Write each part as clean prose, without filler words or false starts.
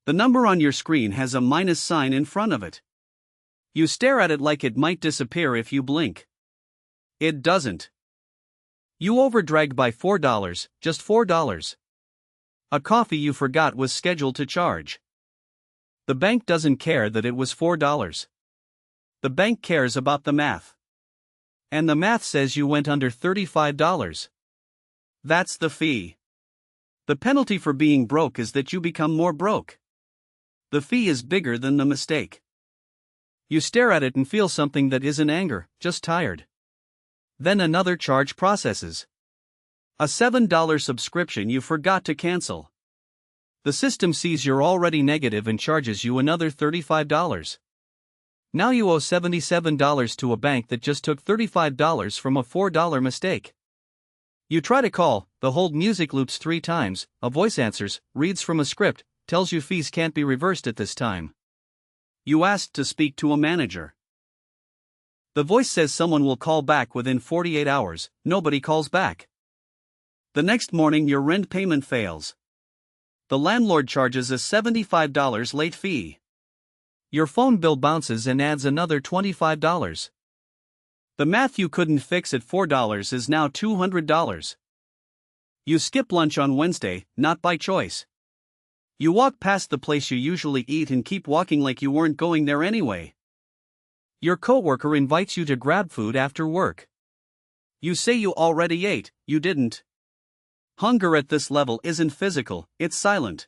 The number on your screen has a minus sign in front of it. You stare at it like it might disappear if you blink. It doesn't. You overdragged by $4, just $4. A coffee you forgot was scheduled to charge. The bank doesn't care that it was $4. The bank cares about the math. And the math says you went under $35. That's the fee. The penalty for being broke is that you become more broke. The fee is bigger than the mistake. You stare at it and feel something that isn't anger, just tired. Then another charge processes. A $7 subscription you forgot to cancel. The system sees you're already negative and charges you another $35. Now you owe $77 to a bank that just took $35 from a $4 mistake. You try to call, the hold music loops 3 times, a voice answers, reads from a script, tells you fees can't be reversed at this time. You asked to speak to a manager. The voice says someone will call back within 48 hours, nobody calls back. The next morning your rent payment fails. The landlord charges a $75 late fee. Your phone bill bounces and adds another $25. The math you couldn't fix at $4 is now $200. You skip lunch on Wednesday, not by choice. You walk past the place you usually eat and keep walking like you weren't going there anyway. Your coworker invites you to grab food after work. You say you already ate, you didn't. Hunger at this level isn't physical, it's silent.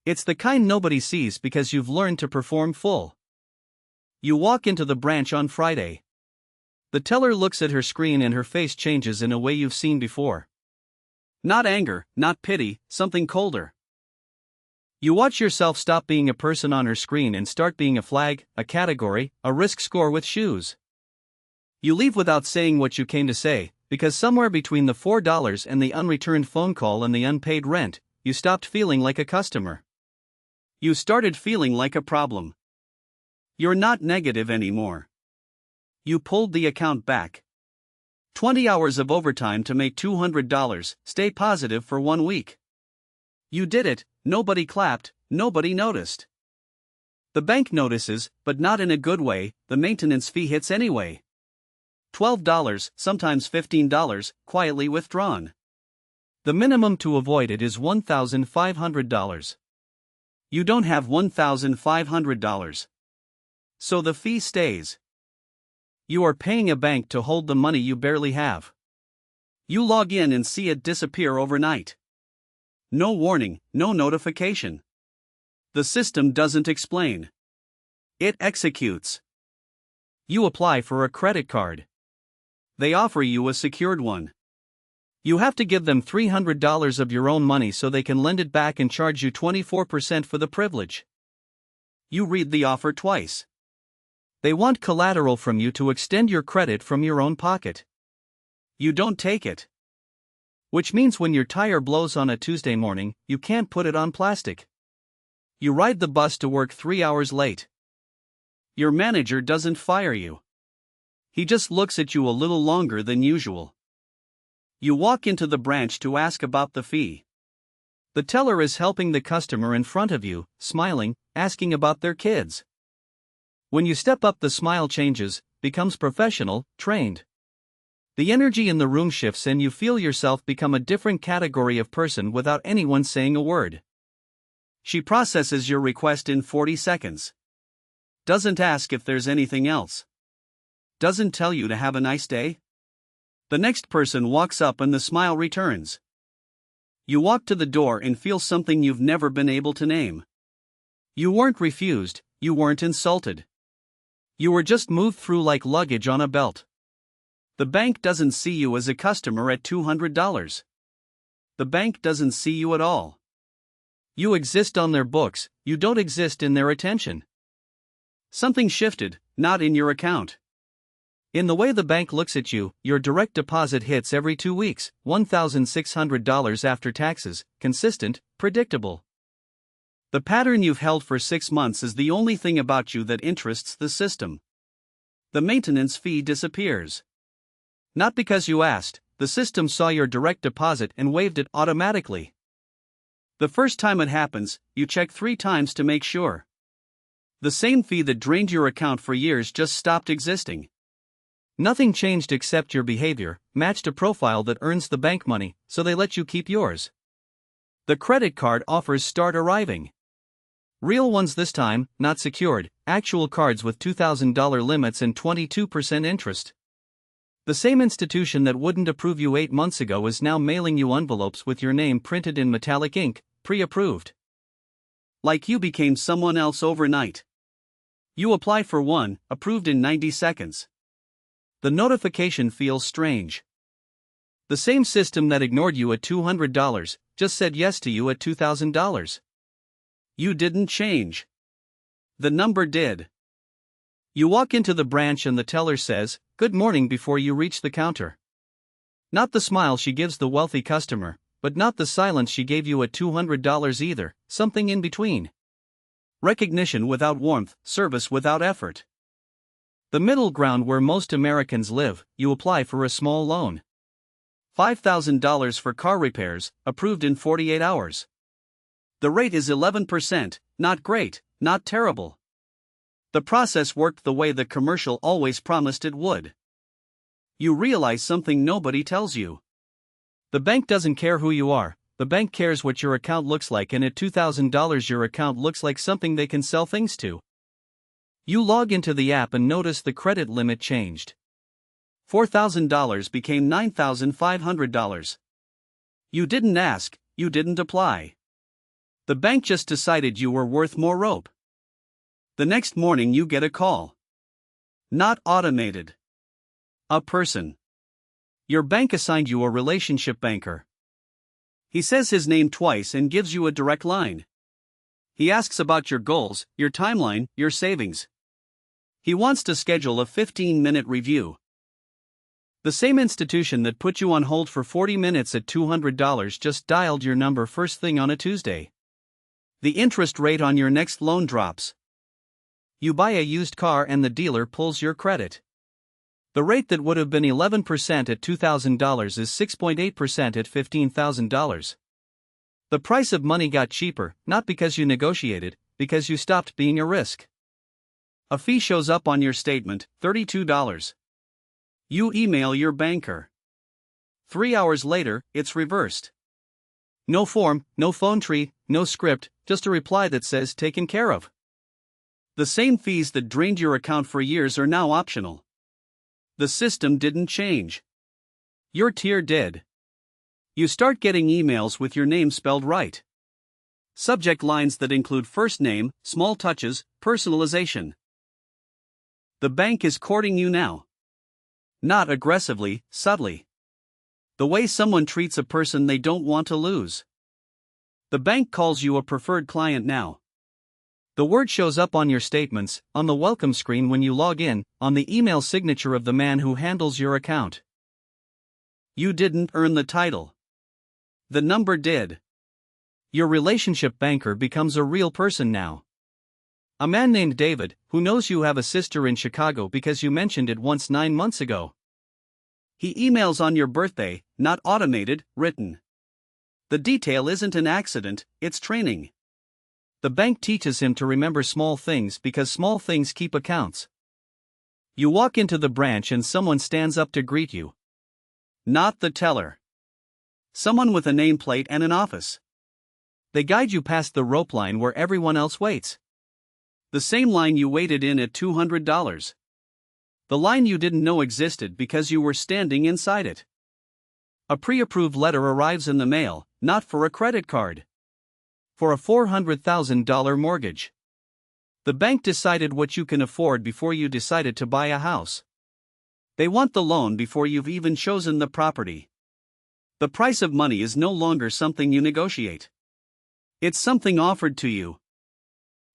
It's the kind nobody sees because you've learned to perform full. You walk into the branch on Friday. The teller looks at her screen and her face changes in a way you've seen before. Not anger, not pity, something colder. You watch yourself stop being a person on her screen and start being a flag, a category, a risk score with shoes. You leave without saying what you came to say, because somewhere between the $4 and the unreturned phone call and the unpaid rent, you stopped feeling like a customer. You started feeling like a problem. You're not negative anymore. You pulled the account back. 20 hours of overtime to make $200, stay positive for 1 week. You did it, nobody clapped, nobody noticed. The bank notices, but not in a good way, the maintenance fee hits anyway. $12, sometimes $15, quietly withdrawn. The minimum to avoid it is $1,500. You don't have $1,500. So the fee stays. You are paying a bank to hold the money you barely have. You log in and see it disappear overnight. No warning, no notification. The system doesn't explain. It executes. You apply for a credit card. They offer you a secured one. You have to give them $300 of your own money so they can lend it back and charge you 24% for the privilege. You read the offer twice. They want collateral from you to extend your credit from your own pocket. You don't take it. Which means when your tire blows on a Tuesday morning, you can't put it on plastic. You ride the bus to work 3 hours late. Your manager doesn't fire you. He just looks at you a little longer than usual. You walk into the branch to ask about the fee. The teller is helping the customer in front of you, smiling, asking about their kids. When you step up, the smile changes, becomes professional, trained. The energy in the room shifts and you feel yourself become a different category of person without anyone saying a word. She processes your request in 40 seconds. Doesn't ask if there's anything else. Doesn't tell you to have a nice day. The next person walks up and the smile returns. You walk to the door and feel something you've never been able to name. You weren't refused, you weren't insulted. You were just moved through like luggage on a belt. The bank doesn't see you as a customer at $200. The bank doesn't see you at all. You exist on their books, you don't exist in their attention. Something shifted, not in your account. In the way the bank looks at you, your direct deposit hits every 2 weeks, $1,600 after taxes, consistent, predictable. The pattern you've held for 6 months is the only thing about you that interests the system. The maintenance fee disappears. Not because you asked, the system saw your direct deposit and waived it automatically. The first time it happens, you check 3 times to make sure. The same fee that drained your account for years just stopped existing. Nothing changed except your behavior matched a profile that earns the bank money, so they let you keep yours. The credit card offers start arriving. Real ones this time, not secured, actual cards with $2,000 limits and 22% interest. The same institution that wouldn't approve you 8 months ago is now mailing you envelopes with your name printed in metallic ink, pre-approved. Like you became someone else overnight. You apply for one, approved in 90 seconds. The notification feels strange. The same system that ignored you at $200 just said yes to you at $2,000. You didn't change. The number did. You walk into the branch and the teller says, "Good morning," before you reach the counter. Not the smile she gives the wealthy customer, but not the silence she gave you at $200 either, something in between. Recognition without warmth, service without effort. The middle ground where most Americans live, you apply for a small loan. $5,000 for car repairs, approved in 48 hours. The rate is 11%, not great, not terrible. The process worked the way the commercial always promised it would. You realize something nobody tells you. The bank doesn't care who you are, the bank cares what your account looks like, and at $2,000 your account looks like something they can sell things to. You log into the app and notice the credit limit changed. $4,000 became $9,500. You didn't ask, you didn't apply. The bank just decided you were worth more rope. The next morning you get a call. Not automated. A person. Your bank assigned you a relationship banker. He says his name twice and gives you a direct line. He asks about your goals, your timeline, your savings. He wants to schedule a 15-minute review. The same institution that put you on hold for 40 minutes at $200 just dialed your number first thing on a Tuesday. The interest rate on your next loan drops. You buy a used car and the dealer pulls your credit. The rate that would have been 11% at $2,000 is 6.8% at $15,000. The price of money got cheaper, not because you negotiated, because you stopped being a risk. A fee shows up on your statement, $32. You email your banker. 3 hours later, it's reversed. No form, no phone tree, no script, just a reply that says taken care of. The same fees that drained your account for years are now optional. The system didn't change. Your tier did. You start getting emails with your name spelled right. Subject lines that include first name, small touches, personalization. The bank is courting you now. Not aggressively, subtly. The way someone treats a person they don't want to lose. The bank calls you a preferred client now. The word shows up on your statements, on the welcome screen when you log in, on the email signature of the man who handles your account. You didn't earn the title. The number did. Your relationship banker becomes a real person now. A man named David, who knows you have a sister in Chicago because you mentioned it once 9 months ago. He emails on your birthday, not automated, written. The detail isn't an accident, it's training. The bank teaches him to remember small things because small things keep accounts. You walk into the branch and someone stands up to greet you. Not the teller. Someone with a nameplate and an office. They guide you past the rope line where everyone else waits. The same line you waited in at $200. The line you didn't know existed because you were standing inside it. A pre-approved letter arrives in the mail, not for a credit card. For a $400,000 mortgage. The bank decided what you can afford before you decided to buy a house. They want the loan before you've even chosen the property. The price of money is no longer something you negotiate. It's something offered to you.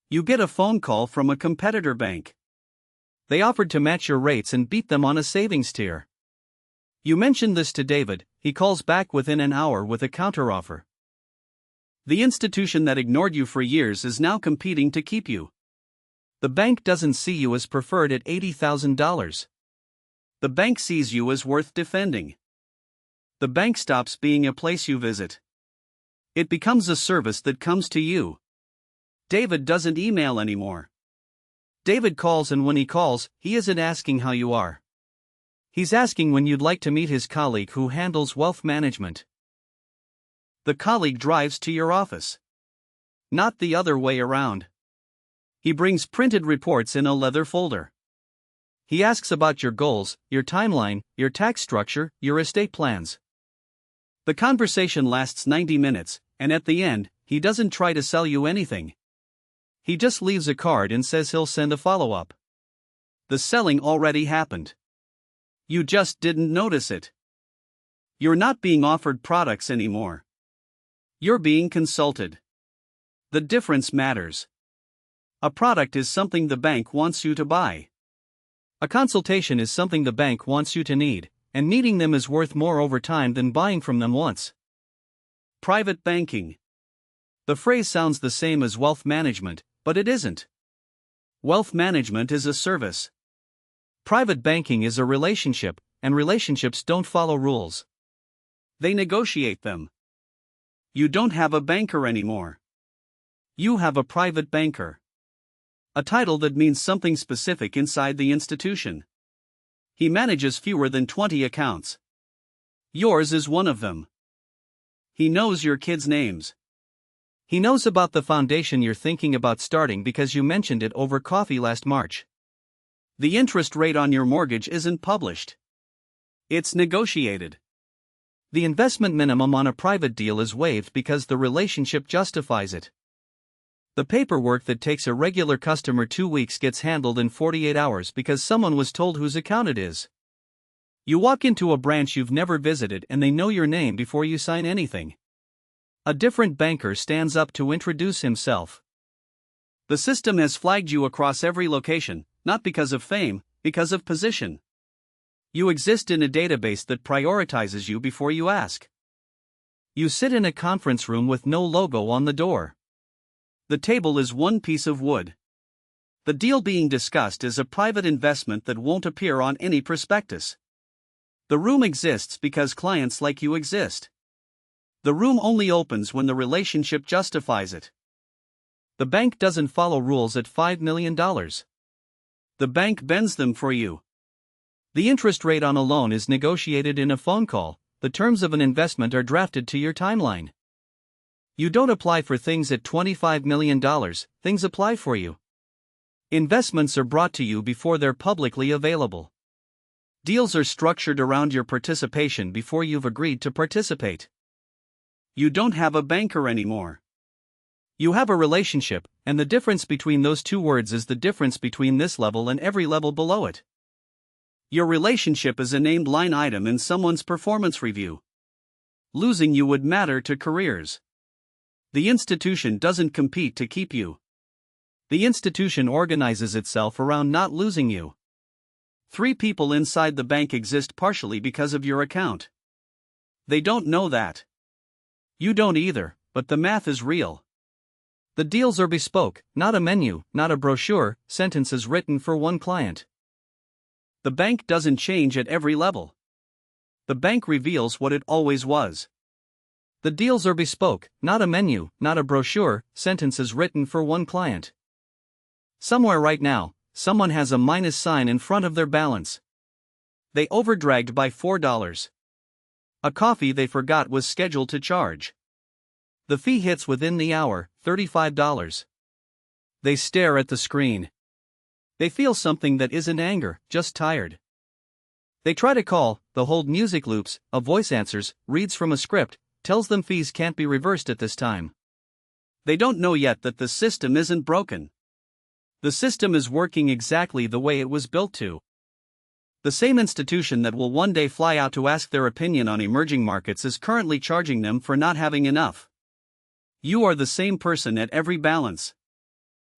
You get a phone call from a competitor bank. They offered to match your rates and beat them on a savings tier. You mention this to David, he calls back within an hour with a counteroffer. The institution that ignored you for years is now competing to keep you. The bank doesn't see you as preferred at $80,000. The bank sees you as worth defending. The bank stops being a place you visit. It becomes a service that comes to you. David doesn't email anymore. David calls, and when he calls, he isn't asking how you are. He's asking when you'd like to meet his colleague who handles wealth management. The colleague drives to your office. Not the other way around. He brings printed reports in a leather folder. He asks about your goals, your timeline, your tax structure, your estate plans. The conversation lasts 90 minutes, and at the end, he doesn't try to sell you anything. He just leaves a card and says he'll send a follow-up. The selling already happened. You just didn't notice it. You're not being offered products anymore. You're being consulted. The difference matters. A product is something the bank wants you to buy. A consultation is something the bank wants you to need, and needing them is worth more over time than buying from them once. Private banking. The phrase sounds the same as wealth management, but it isn't. Wealth management is a service. Private banking is a relationship, and relationships don't follow rules. They negotiate them. You don't have a banker anymore. You have a private banker. A title that means something specific inside the institution. He manages fewer than 20 accounts. Yours is one of them. He knows your kids' names. He knows about the foundation you're thinking about starting because you mentioned it over coffee last March. The interest rate on your mortgage isn't published. It's negotiated. The investment minimum on a private deal is waived because the relationship justifies it. The paperwork that takes a regular customer 2 weeks gets handled in 48 hours because someone was told whose account it is. You walk into a branch you've never visited and they know your name before you sign anything. A different banker stands up to introduce himself. The system has flagged you across every location, not because of fame, because of position. You exist in a database that prioritizes you before you ask. You sit in a conference room with no logo on the door. The table is one piece of wood. The deal being discussed is a private investment that won't appear on any prospectus. The room exists because clients like you exist. The room only opens when the relationship justifies it. The bank doesn't follow rules at $5 million. The bank bends them for you. The interest rate on a loan is negotiated in a phone call. The terms of an investment are drafted to your timeline. You don't apply for things at $25 million, things apply for you. Investments are brought to you before they're publicly available. Deals are structured around your participation before you've agreed to participate. You don't have a banker anymore. You have a relationship, and the difference between those two words is the difference between this level and every level below it. Your relationship is a named line item in someone's performance review. Losing you would matter to careers. The institution doesn't compete to keep you. The institution organizes itself around not losing you. 3 people inside the bank exist partially because of your account. They don't know that. You don't either, but the math is real. The deals are bespoke, not a menu, not a brochure, sentences written for one client. The bank doesn't change at every level. The bank reveals what it always was. The deals are bespoke, not a menu, not a brochure, sentences written for one client. Somewhere right now, someone has a minus sign in front of their balance. They overdragged by $4. A coffee they forgot was scheduled to charge. The fee hits within the hour, $35. They stare at the screen. They feel something that isn't anger, just tired. They try to call, the hold music loops, a voice answers, reads from a script, tells them fees can't be reversed at this time. They don't know yet that the system isn't broken. The system is working exactly the way it was built to. The same institution that will one day fly out to ask their opinion on emerging markets is currently charging them for not having enough. You are the same person at every balance.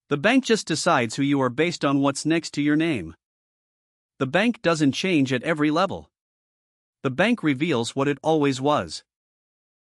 The bank just decides who you are based on what's next to your name. The bank doesn't change at every level. The bank reveals what it always was.